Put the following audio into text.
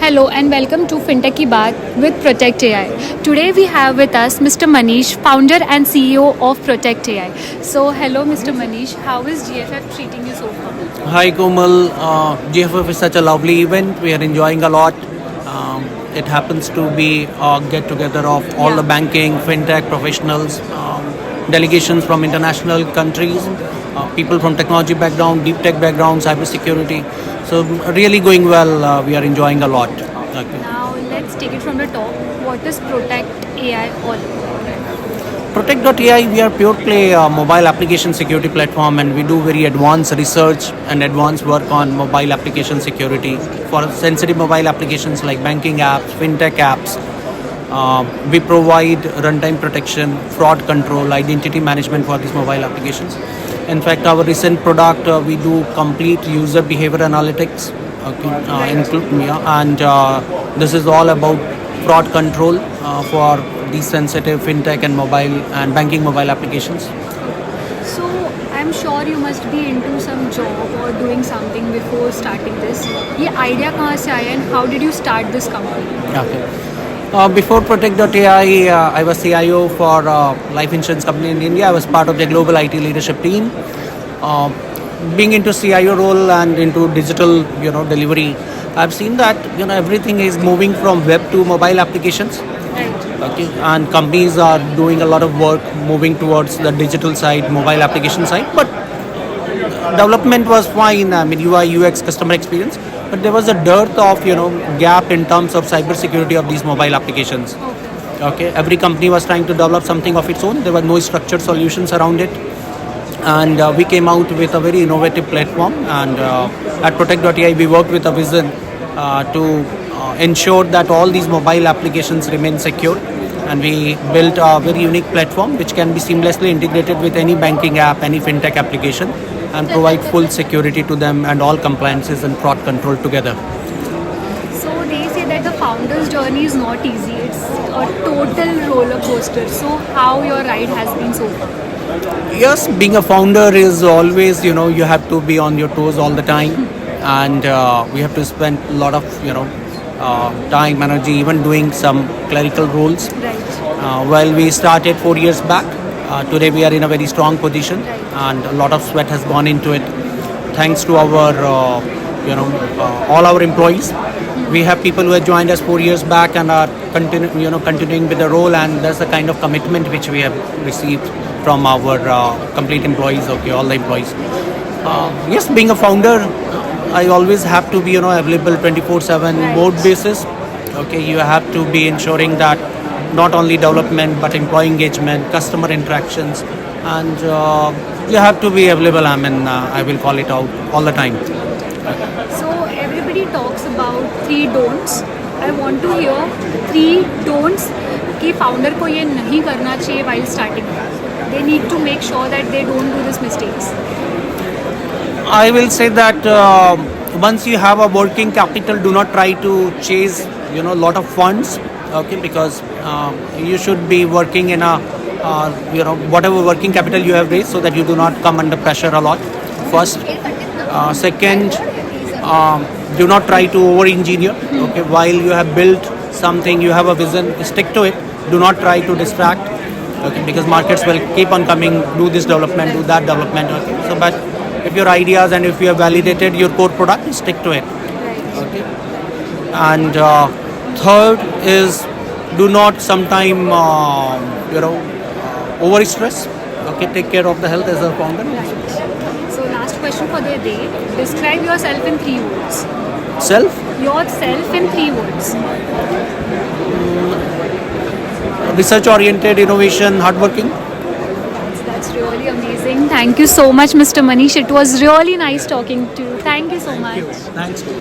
Hello and welcome to Fintech Ki Baat with Protect AI. Today we have with us Mr. Manish, founder and CEO of Protect AI. So hello Mr. Manish, how is GFF treating you so far? Hi Komal, GFF is such a lovely event. We are enjoying a lot. It happens to be a get together of all the banking, fintech professionals, delegations from international countries, people from technology background, deep tech background, cyber security. So really going well. We are enjoying a lot. Okay. Now let's take it from the top. What is Protect AI all about? Protect.ai, we are pure play mobile application security platform, and we do very advanced research and advanced work on mobile application security for sensitive mobile applications like banking apps, fintech apps. We provide runtime protection, fraud control, identity management for these mobile applications. In fact, our recent product, we do complete user behavior analytics, and this is all about fraud control for these sensitive fintech and mobile and banking mobile applications. So I'm sure you must be into some job or doing something before starting this. ये idea कहाँ से आया and how did you start this company? Okay. Before Protect.ai, I was CIO for a life insurance company in India. I was part of the global IT leadership team. Being into CIO role and into digital, delivery, I've seen that everything is moving from web to mobile applications. Right. Okay, and companies are doing a lot of work moving towards the digital side, mobile application side. But development was fine. I mean, UI, UX, customer experience. But there was a dearth of gap in terms of cyber security of these mobile applications. Okay, every company was trying to develop something of its own. There were no structured solutions around it, and we came out with a very innovative platform. And at Protect.ai, we worked with a vision to ensure that all these mobile applications remain secure. And we built a very unique platform which can be seamlessly integrated with any banking app, any fintech application, and provide full security to them and all compliances and fraud control together. So they say that the founder's journey is not easy. It's a total roller coaster. So how your ride has been so far? Yes, being a founder is always, you have to be on your toes all the time. And we have to spend a lot of, time, energy, even doing some clerical roles. Right. Well, we started 4 years back. Today we are in a very strong position, and a lot of sweat has gone into it. Thanks to our, all our employees. We have people who have joined us 4 years back and are continuing with the role, and that's the kind of commitment which we have received from our complete employees. Okay, all the employees. Yes, being a founder, I always have to be available 24/7 board basis. Okay, you have to be ensuring that not only development but employee engagement, customer interactions, and you have to be available. I will call it out all the time. So everybody talks about 3 don'ts. I want to hear 3 don'ts कि founder को ये नहीं करना चाहिए while starting. They need to make sure that they don't do these mistakes. I will say that once you have a working capital, do not try to chase lot of funds. Okay, because you should be working in a whatever working capital you have raised, so that you do not come under pressure a lot. First, second, do not try to over engineer. Okay, while you have built something, you have a vision, stick to it. Do not try to distract. Okay, because markets will keep on coming. Do this development, do that development. Okay, so but if your ideas and if you have validated your core product, stick to it. Okay, and third is do not sometime over stress. Okay, take care of the health as a founder. So last question for the day. Describe yourself in 3 words. Self, Yourself in 3 words. research oriented, innovation, hardworking. That's really amazing. Thank you so much, Mr. Manish. It was really nice talking to you. Thank you so much. Thanks.